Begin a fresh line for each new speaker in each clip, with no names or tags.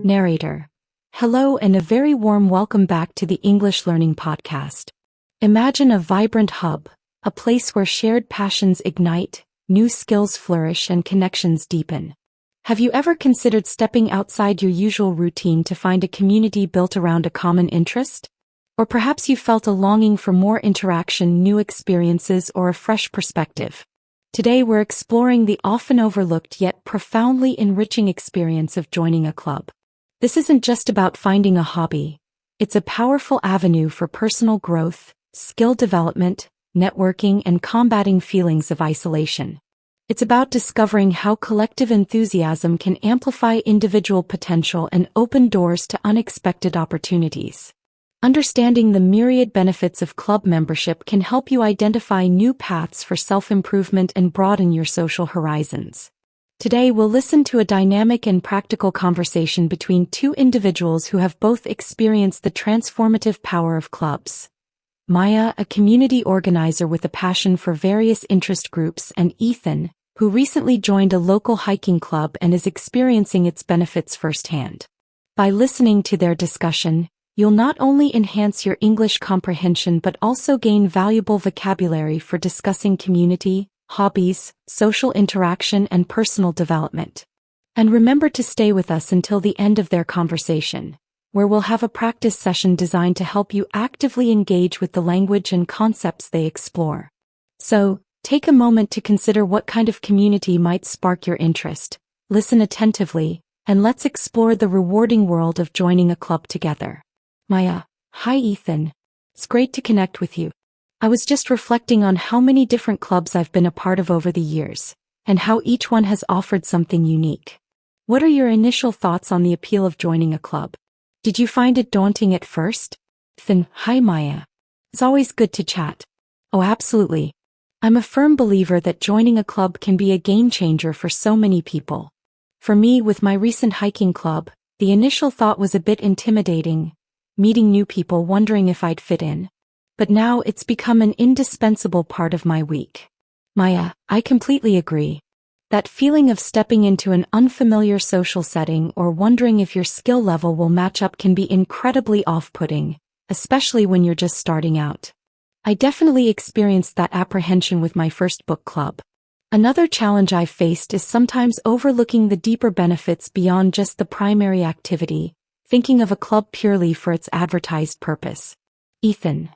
Narrator. Hello and a very warm welcome back to the English Learning Podcast. Imagine a vibrant hub, a place where shared passions ignite, new skills flourish and connections deepen. Have you ever considered stepping outside your usual routine to find a community built around a common interest? Or perhaps you felt a longing for more interaction, new experiences, or a fresh perspective. Today we're exploring the often overlooked yet profoundly enriching experience of joining a club. This isn't just about finding a hobby. It's a powerful avenue for personal growth, skill development, networking, and combating feelings of isolation. It's about discovering how collective enthusiasm can amplify individual potential and open doors to unexpected opportunities. Understanding the myriad benefits of club membership can help you identify new paths for self-improvement and broaden your social horizons. Today we'll listen to a dynamic and practical conversation between two individuals who have both experienced the transformative power of clubs. Maya, a community organizer with a passion for various interest groups, and Ethan, who recently joined a local hiking club and is experiencing its benefits firsthand. By listening to their discussion, you'll not only enhance your English comprehension but also gain valuable vocabulary for discussing community, hobbies, social interaction, and personal development. And remember to stay with us until the end of their conversation, where we'll have a practice session designed to help you actively engage with the language and concepts they explore. So, take a moment to consider what kind of community might spark your interest, listen attentively, and let's explore the rewarding world of joining a club together. Maya. Hi Ethan. It's great to connect with you. I was just reflecting on how many different clubs I've been a part of over the years, and how each one has offered something unique. What are your initial thoughts on the appeal of joining a club? Did you find it daunting at first? Ethan. Hi Maya. It's always good to chat. Oh, absolutely. I'm a firm believer that joining a club can be a game changer for so many people. For me, with my recent hiking club, the initial thought was a bit intimidating, meeting new people, wondering if I'd fit in. But now it's become an indispensable part of my week. Maya, I completely agree. That feeling of stepping into an unfamiliar social setting or wondering if your skill level will match up can be incredibly off-putting, especially when you're just starting out. I definitely experienced that apprehension with my first book club. Another challenge I've faced is sometimes overlooking the deeper benefits beyond just the primary activity, thinking of a club purely for its advertised purpose. Ethan.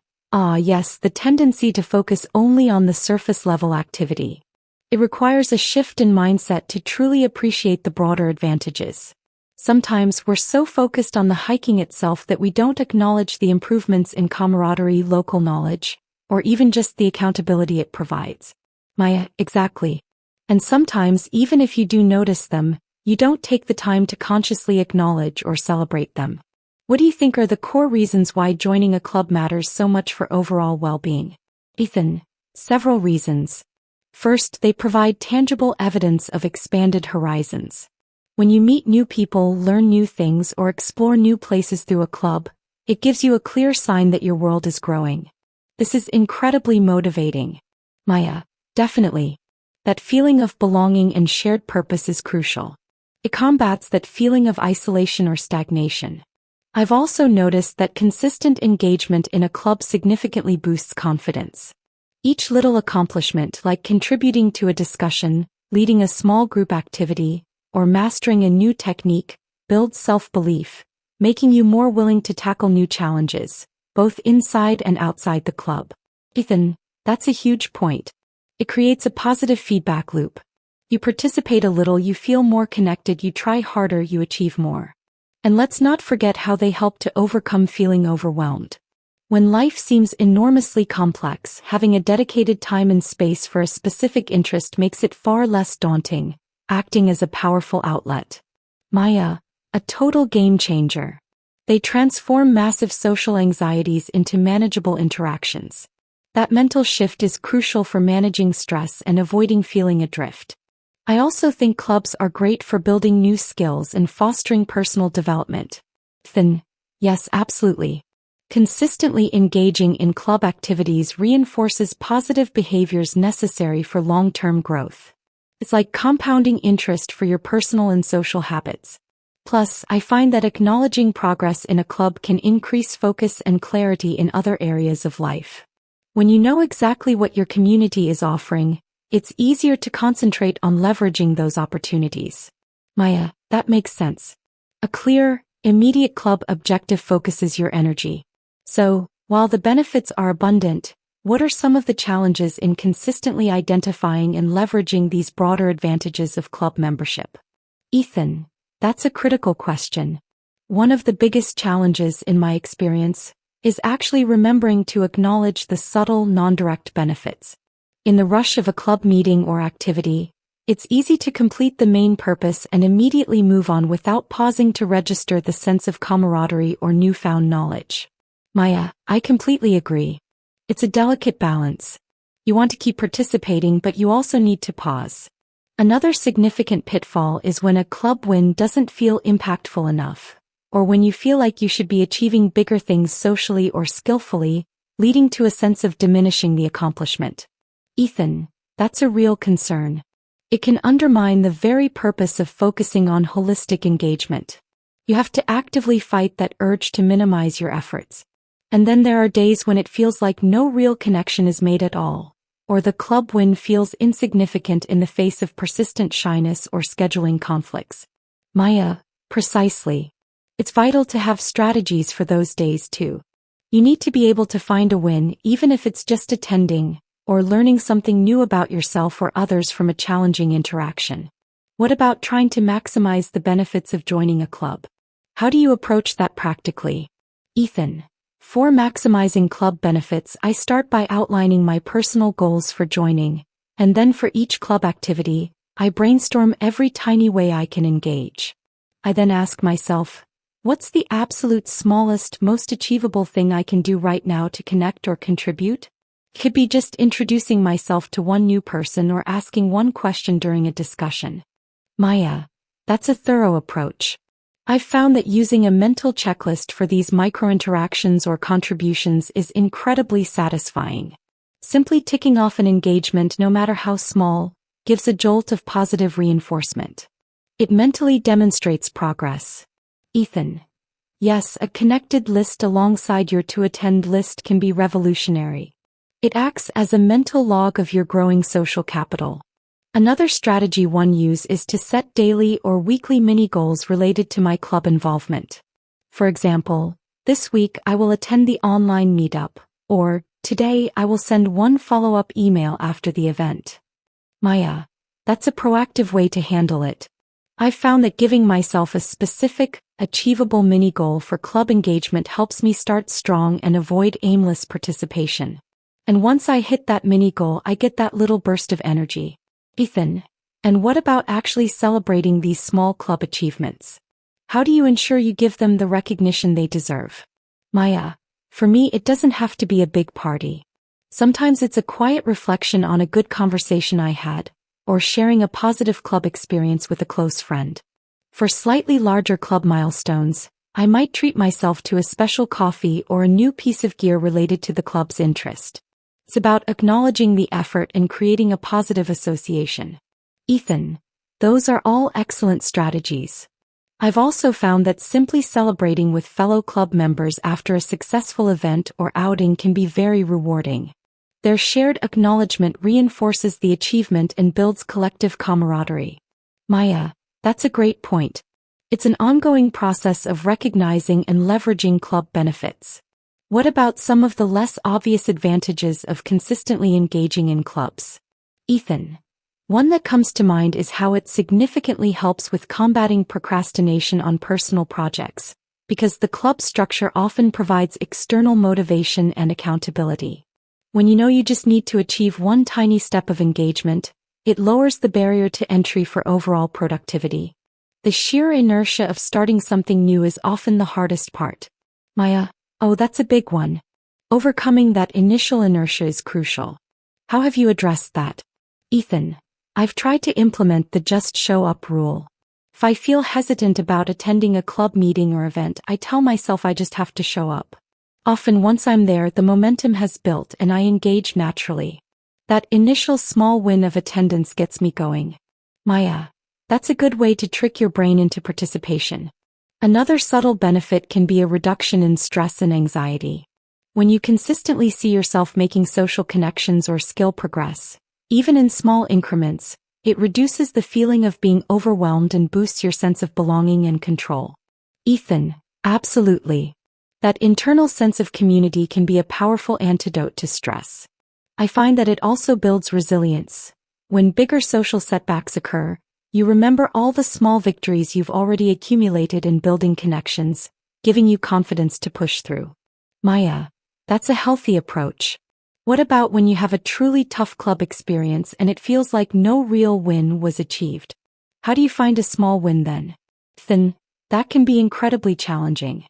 Yes, the tendency to focus only on the surface-level activity. It requires a shift in mindset to truly appreciate the broader advantages. Sometimes we're so focused on the hiking itself that we don't acknowledge the improvements in camaraderie, local knowledge, or even just the accountability it provides. Maya, exactly. And sometimes, even if you do notice them, you don't take the time to consciously acknowledge or celebrate them. What do you think are the core reasons why joining a club matters so much for overall well-being? Ethan. Several reasons. First, they provide tangible evidence of expanded horizons. When you meet new people, learn new things, or explore new places through a club, it gives you a clear sign that your world is growing. This is incredibly motivating. Maya. Definitely. That feeling of belonging and shared purpose is crucial. It combats that feeling of isolation or stagnation. I've also noticed that consistent engagement in a club significantly boosts confidence. Each little accomplishment, like contributing to a discussion, leading a small group activity, or mastering a new technique, builds self-belief, making you more willing to tackle new challenges, both inside and outside the club. Ethan, that's a huge point. It creates a positive feedback loop. You participate a little, you feel more connected, you try harder, you achieve more. And let's not forget how they help to overcome feeling overwhelmed. When life seems enormously complex, having a dedicated time and space for a specific interest makes it far less daunting, acting as a powerful outlet. Maya, a total game changer. They transform massive social anxieties into manageable interactions. That mental shift is crucial for managing stress and avoiding feeling adrift. I also think clubs are great for building new skills and fostering personal development. Ethan. Yes, absolutely. Consistently engaging in club activities reinforces positive behaviors necessary for long-term growth. It's like compounding interest for your personal and social habits. Plus, I find that acknowledging progress in a club can increase focus and clarity in other areas of life. When you know exactly what your community is offering, it's easier to concentrate on leveraging those opportunities. Maya, that makes sense. A clear, immediate club objective focuses your energy. So, while the benefits are abundant, what are some of the challenges in consistently identifying and leveraging these broader advantages of club membership? Ethan, that's a critical question. One of the biggest challenges in my experience is actually remembering to acknowledge the subtle, non-direct benefits. In the rush of a club meeting or activity, it's easy to complete the main purpose and immediately move on without pausing to register the sense of camaraderie or newfound knowledge. Maya, I completely agree. It's a delicate balance. You want to keep participating, but you also need to pause. Another significant pitfall is when a club win doesn't feel impactful enough, or when you feel like you should be achieving bigger things socially or skillfully, leading to a sense of diminishing the accomplishment. Ethan, that's a real concern. It can undermine the very purpose of focusing on holistic engagement. You have to actively fight that urge to minimize your efforts. And then there are days when it feels like no real connection is made at all, or the club win feels insignificant in the face of persistent shyness or scheduling conflicts. Maya, precisely. It's vital to have strategies for those days too. You need to be able to find a win, even if it's just attending, or learning something new about yourself or others from a challenging interaction. What about trying to maximize the benefits of joining a club? How do you approach that practically? Ethan, for maximizing club benefits, I start by outlining my personal goals for joining, and then for each club activity, I brainstorm every tiny way I can engage. I then ask myself, what's the absolute smallest, most achievable thing I can do right now to connect or contribute? Could be just introducing myself to one new person or asking one question during a discussion. Maya, that's a thorough approach. I've found that using a mental checklist for these micro-interactions or contributions is incredibly satisfying. Simply ticking off an engagement, no matter how small, gives a jolt of positive reinforcement. It mentally demonstrates progress. Ethan, yes, a connected list alongside your to-attend list can be revolutionary. It acts as a mental log of your growing social capital. Another strategy one use is to set daily or weekly mini-goals related to my club involvement. For example, this week I will attend the online meetup, or today I will send one follow-up email after the event. Maya, that's a proactive way to handle it. I've found that giving myself a specific, achievable mini-goal for club engagement helps me start strong and avoid aimless participation. And once I hit that mini-goal, I get that little burst of energy. Ethan, and what about actually celebrating these small club achievements? How do you ensure you give them the recognition they deserve? Maya, for me it doesn't have to be a big party. Sometimes it's a quiet reflection on a good conversation I had, or sharing a positive club experience with a close friend. For slightly larger club milestones, I might treat myself to a special coffee or a new piece of gear related to the club's interest. It's about acknowledging the effort and creating a positive association. Ethan, those are all excellent strategies. I've also found that simply celebrating with fellow club members after a successful event or outing can be very rewarding. Their shared acknowledgement reinforces the achievement and builds collective camaraderie. Maya, that's a great point. It's an ongoing process of recognizing and leveraging club benefits. What about some of the less obvious advantages of consistently engaging in clubs? Ethan, one that comes to mind is how it significantly helps with combating procrastination on personal projects, because the club structure often provides external motivation and accountability. When you know you just need to achieve one tiny step of engagement, it lowers the barrier to entry for overall productivity. The sheer inertia of starting something new is often the hardest part. Maya, oh, that's a big one. Overcoming that initial inertia is crucial. How have you addressed that? Ethan, I've tried to implement the just show up rule. If I feel hesitant about attending a club meeting or event, I tell myself I just have to show up. Often once I'm there, the momentum has built and I engage naturally. That initial small win of attendance gets me going. Maya, That's a good way to trick your brain into participation. Another subtle benefit can be a reduction in stress and anxiety. When you consistently see yourself making social connections or skill progress, even in small increments, it reduces the feeling of being overwhelmed and boosts your sense of belonging and control. Ethan, absolutely. That internal sense of community can be a powerful antidote to stress. I find that it also builds resilience. When bigger social setbacks occur, you remember all the small victories you've already accumulated in building connections, giving you confidence to push through. Maya, that's a healthy approach. What about when you have a truly tough club experience and it feels like no real win was achieved? How do you find a small win then? That can be incredibly challenging.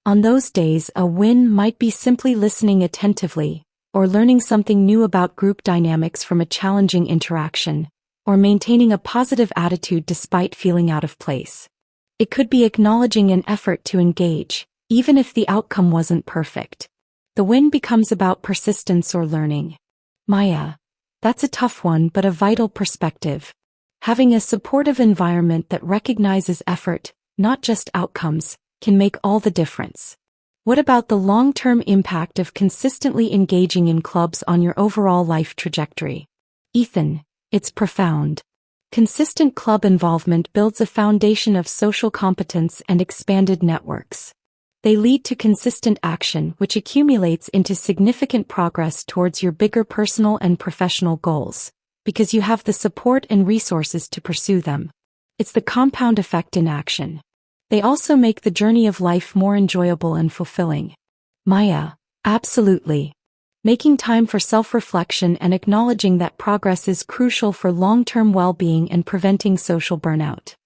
On those days, a win might be simply listening attentively, or learning something new about group dynamics from a challenging interaction, or maintaining a positive attitude despite feeling out of place. It could be acknowledging an effort to engage, even if the outcome wasn't perfect. The win becomes about persistence or learning. Maya, that's a tough one but a vital perspective. Having a supportive environment that recognizes effort, not just outcomes, can make all the difference. What about the long-term impact of consistently engaging in clubs on your overall life trajectory? Ethan, it's profound. Consistent club involvement builds a foundation of social competence and expanded networks. They lead to consistent action, which accumulates into significant progress towards your bigger personal and professional goals, because you have the support and resources to pursue them. It's the compound effect in action. They also make the journey of life more enjoyable and fulfilling. Maya, absolutely. Making time for self-reflection and acknowledging that progress is crucial for long-term well-being and preventing social burnout.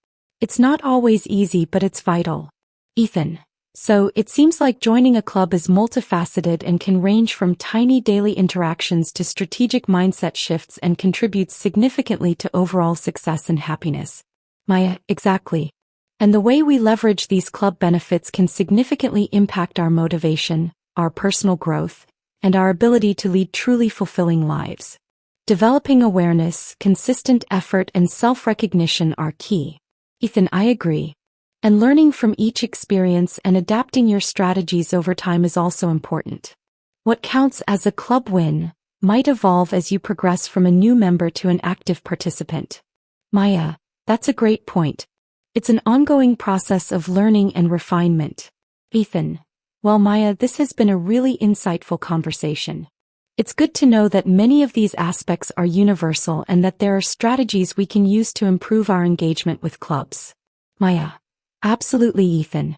It's not always easy, but it's vital. Ethan, so it seems like joining a club is multifaceted and can range from tiny daily interactions to strategic mindset shifts and contributes significantly to overall success and happiness. Maya, exactly. And the way we leverage these club benefits can significantly impact our motivation, our personal growth, and our ability to lead truly fulfilling lives. Developing awareness, consistent effort, and self-recognition are key. Ethan, I agree. And learning from each experience and adapting your strategies over time is also important. What counts as a club win might evolve as you progress from a new member to an active participant. Maya, that's a great point. It's an ongoing process of learning and refinement. Ethan, well, Maya, this has been a really insightful conversation. It's good to know that many of these aspects are universal and that there are strategies we can use to improve our engagement with clubs. Maya, absolutely, Ethan.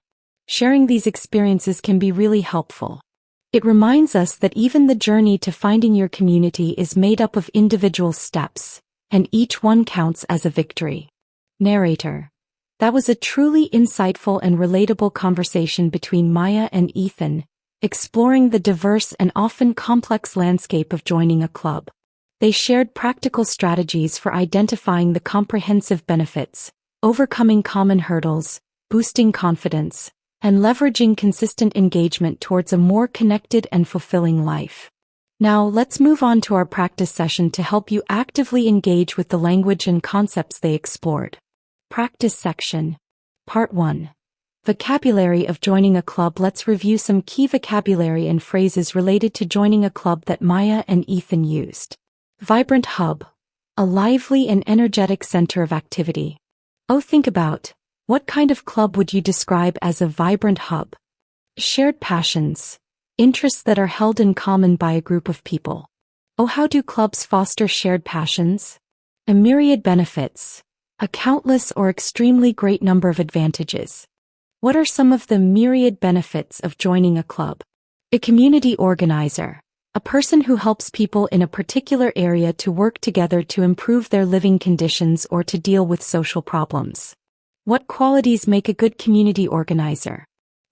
Sharing these experiences can be really helpful. It reminds us that even the journey to finding your community is made up of individual steps, and each one counts as a victory. Narrator. That was a truly insightful and relatable conversation between Maya and Ethan, exploring the diverse and often complex landscape of joining a club. They shared practical strategies for identifying the comprehensive benefits, overcoming common hurdles, boosting confidence, and leveraging consistent engagement towards a more connected and fulfilling life. Now, let's move on to our practice session to help you actively engage with the language and concepts they explored. Practice section. Part 1. Vocabulary of joining a club. Let's review some key vocabulary and phrases related to joining a club that Maya and Ethan used. Vibrant hub. A lively and energetic center of activity. Oh, think about, what kind of club would you describe as a vibrant hub? Shared passions. Interests that are held in common by a group of people. Oh, how do clubs foster shared passions? A myriad benefits. A countless or extremely great number of advantages. What are some of the myriad benefits of joining a club? A community organizer. A person who helps people in a particular area to work together to improve their living conditions or to deal with social problems. What qualities make a good community organizer?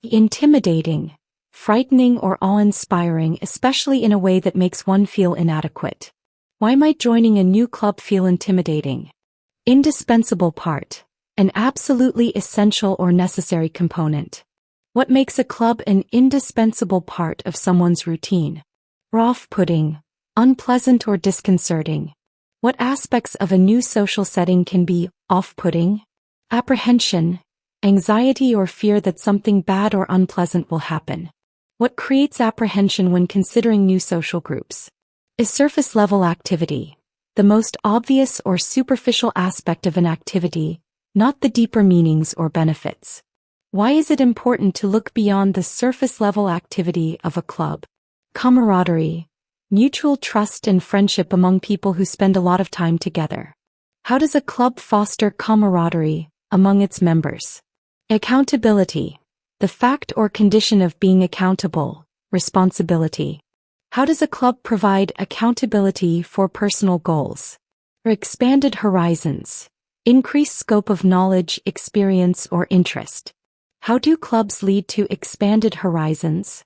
Intimidating. Frightening or awe-inspiring, especially in a way that makes one feel inadequate. Why might joining a new club feel intimidating? Indispensable part. An absolutely essential or necessary component. What makes a club an indispensable part of someone's routine? Off-putting. Unpleasant or disconcerting. What aspects of a new social setting can be off-putting? Apprehension, anxiety or fear that something bad or unpleasant will happen. What creates apprehension when considering new social groups? Is surface-level activity the most obvious or superficial aspect of an activity, not the deeper meanings or benefits? Why is it important to look beyond the surface-level activity of a club? Camaraderie, mutual trust and friendship among people who spend a lot of time together. How does a club foster camaraderie among its members? Accountability, the fact or condition of being accountable, responsibility. How does a club provide accountability for personal goals? Or expanded horizons, increased scope of knowledge, experience, or interest. How do clubs lead to expanded horizons?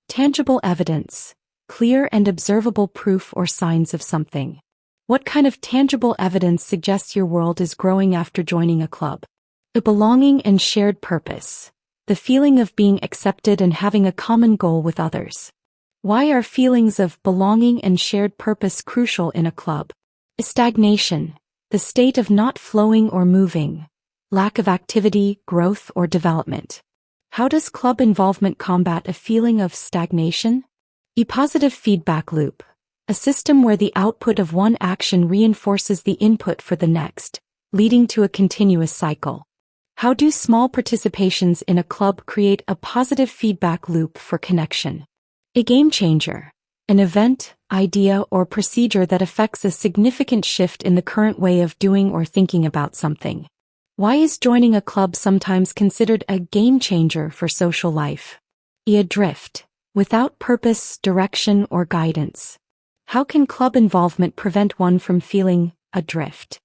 Tangible evidence, clear and observable proof or signs of something. What kind of tangible evidence suggests your world is growing after joining a club? A belonging and shared purpose, the feeling of being accepted and having a common goal with others. Why are feelings of belonging and shared purpose crucial in a club? Stagnation, the state of not flowing or moving, lack of activity, growth, or development. How does club involvement combat a feeling of stagnation? A positive feedback loop, a system where the output of one action reinforces the input for the next, leading to a continuous cycle. How do small participations in a club create a positive feedback loop for connection? A game changer, an event, idea, or procedure that affects a significant shift in the current way of doing or thinking about something. Why is joining a club sometimes considered a game changer for social life? Adrift, without purpose, direction, or guidance. How can club involvement prevent one from feeling adrift?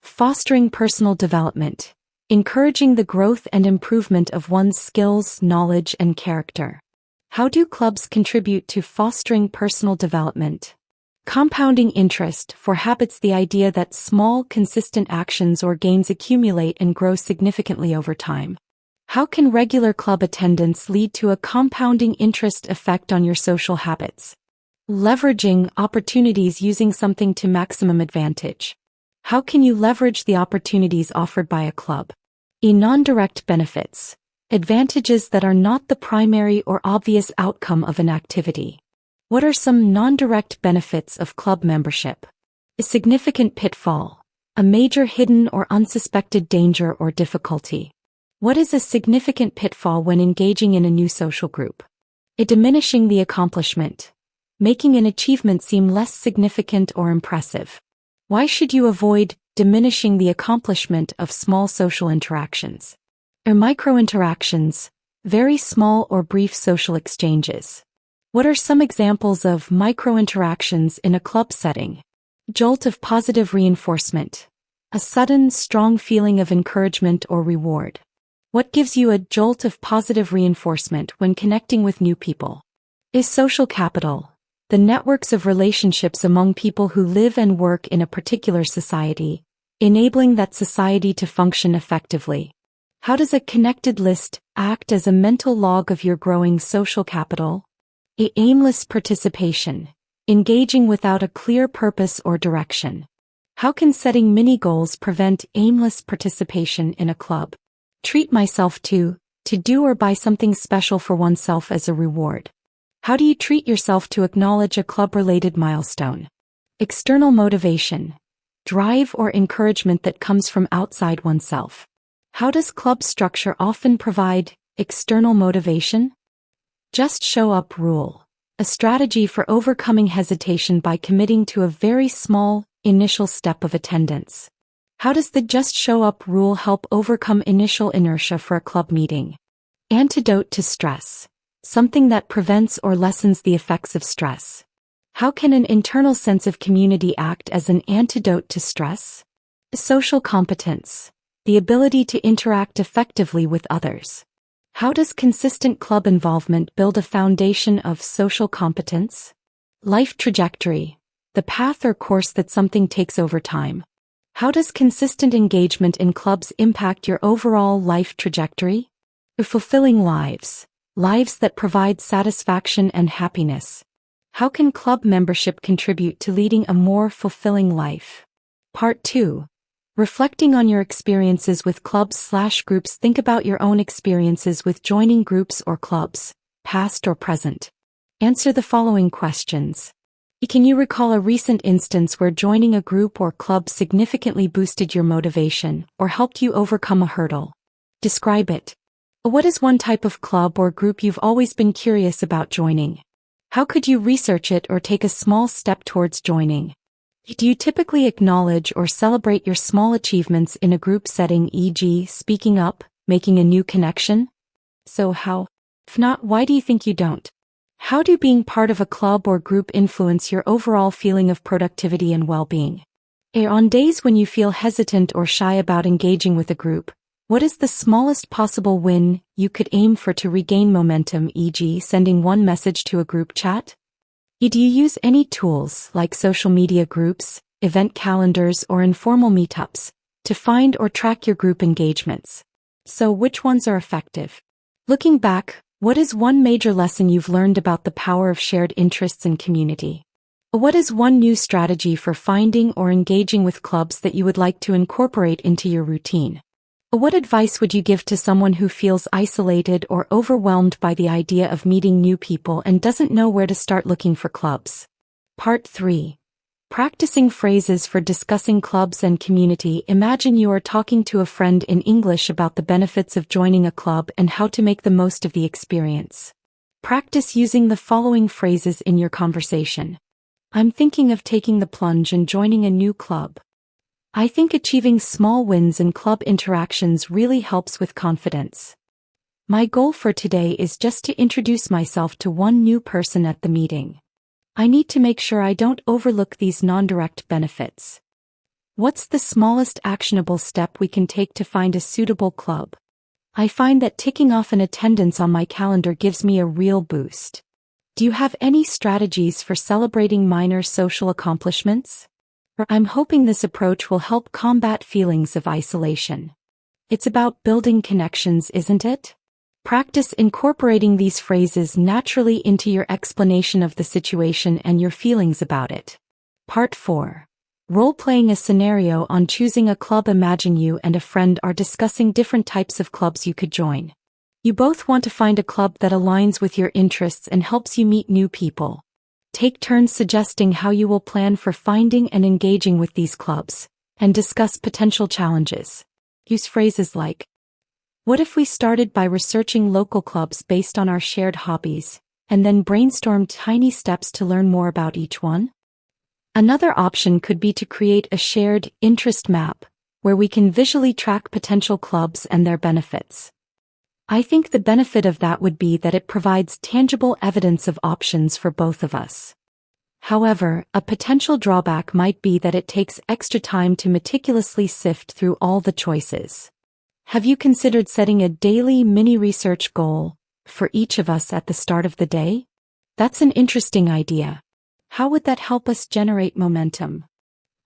Fostering personal development, encouraging the growth and improvement of one's skills, knowledge, and character. How do clubs contribute to fostering personal development? Compounding interest, for habits, the idea that small, consistent actions or gains accumulate and grow significantly over time. How can regular club attendance lead to a compounding interest effect on your social habits? Leveraging opportunities, using something to maximum advantage. How can you leverage the opportunities offered by a club? Non-direct benefits, advantages that are not the primary or obvious outcome of an activity. What are some non-direct benefits of club membership? A significant pitfall, a major hidden or unsuspected danger or difficulty. What is a significant pitfall when engaging in a new social group? A diminishing the accomplishment, making an achievement seem less significant or impressive. Why should you avoid diminishing the accomplishment of small social interactions? Or micro-interactions, very small or brief social exchanges. What are some examples of micro-interactions in a club setting? Jolt of positive reinforcement, a sudden, strong feeling of encouragement or reward. What gives you a jolt of positive reinforcement when connecting with new people? Is social capital, the networks of relationships among people who live and work in a particular society, enabling that society to function effectively. How does a connected list act as a mental log of your growing social capital? Aimless participation, engaging without a clear purpose or direction. How can setting mini-goals prevent aimless participation in a club? Treat myself to do or buy something special for oneself as a reward. How do you treat yourself to acknowledge a club-related milestone? External motivation, drive or encouragement that comes from outside oneself. How does club structure often provide external motivation? Just show up rule, a strategy for overcoming hesitation by committing to a very small, initial step of attendance. How does the just show up rule help overcome initial inertia for a club meeting? Antidote to stress, something that prevents or lessens the effects of stress. How can an internal sense of community act as an antidote to stress? Social competence, the ability to interact effectively with others. How does consistent club involvement build a foundation of social competence? Life trajectory, the path or course that something takes over time. How does consistent engagement in clubs impact your overall life trajectory? Fulfilling lives, lives that provide satisfaction and happiness. How can club membership contribute to leading a more fulfilling life? Part 2. Reflecting on your experiences with clubs/groups. Think about your own experiences with joining groups or clubs, past or present. Answer the following questions. Can you recall a recent instance where joining a group or club significantly boosted your motivation or helped you overcome a hurdle? Describe it. What is one type of club or group you've always been curious about joining? How could you research it or take a small step towards joining? Do you typically acknowledge or celebrate your small achievements in a group setting, e.g., speaking up, making a new connection? So how? If not, why do you think you don't? How do being part of a club or group influence your overall feeling of productivity and well-being? On days when you feel hesitant or shy about engaging with a group, what is the smallest possible win you could aim for to regain momentum, e.g., sending one message to a group chat? Do you use any tools like social media groups, event calendars, or informal meetups to find or track your group engagements? So which ones are effective? Looking back, what is one major lesson you've learned about the power of shared interests and community? What is one new strategy for finding or engaging with clubs that you would like to incorporate into your routine? What advice would you give to someone who feels isolated or overwhelmed by the idea of meeting new people and doesn't know where to start looking for clubs? Part 3. Practicing phrases for discussing clubs and community. Imagine you are talking to a friend in English about the benefits of joining a club and how to make the most of the experience. Practice using the following phrases in your conversation. I'm thinking of taking the plunge and joining a new club. I think achieving small wins in club interactions really helps with confidence. My goal for today is just to introduce myself to one new person at the meeting. I need to make sure I don't overlook these non-direct benefits. What's the smallest actionable step we can take to find a suitable club? I find that ticking off an attendance on my calendar gives me a real boost. Do you have any strategies for celebrating minor social accomplishments? I'm hoping this approach will help combat feelings of isolation. It's about building connections, isn't it? Practice incorporating these phrases naturally into your explanation of the situation and your feelings about it. Part 4. Role-playing a scenario on choosing a club. Imagine you and a friend are discussing different types of clubs you could join. You both want to find a club that aligns with your interests and helps you meet new people. Take turns suggesting how you will plan for finding and engaging with these clubs, and discuss potential challenges. Use phrases like, what if we started by researching local clubs based on our shared hobbies, and then brainstormed tiny steps to learn more about each one? Another option could be to create a shared interest map, where we can visually track potential clubs and their benefits. I think the benefit of that would be that it provides tangible evidence of options for both of us. However, a potential drawback might be that it takes extra time to meticulously sift through all the choices. Have you considered setting a daily mini-research goal for each of us at the start of the day? That's an interesting idea. How would that help us generate momentum?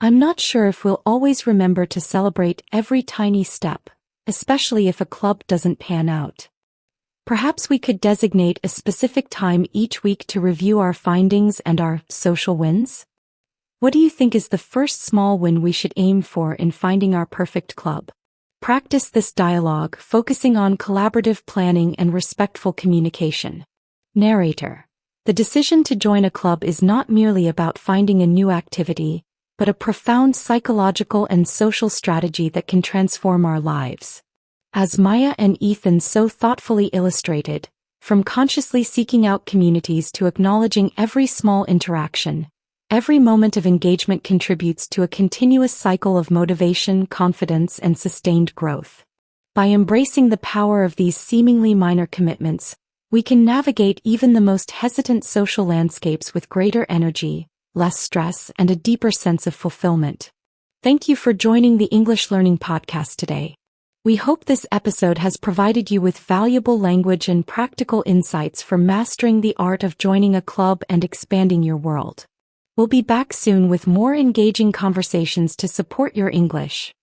I'm not sure if we'll always remember to celebrate every tiny step, especially if a club doesn't pan out. Perhaps we could designate a specific time each week to review our findings and our social wins? What do you think is the first small win we should aim for in finding our perfect club? Practice this dialogue, focusing on collaborative planning and respectful communication. Narrator. The decision to join a club is not merely about finding a new activity, but a profound psychological and social strategy that can transform our lives. As Maya and Ethan so thoughtfully illustrated, from consciously seeking out communities to acknowledging every small interaction, every moment of engagement contributes to a continuous cycle of motivation, confidence, and sustained growth. By embracing the power of these seemingly minor commitments, we can navigate even the most hesitant social landscapes with greater energy, less stress, and a deeper sense of fulfillment. Thank you for joining the English Learning Podcast today. We hope this episode has provided you with valuable language and practical insights for mastering the art of joining a club and expanding your world. We'll be back soon with more engaging conversations to support your English.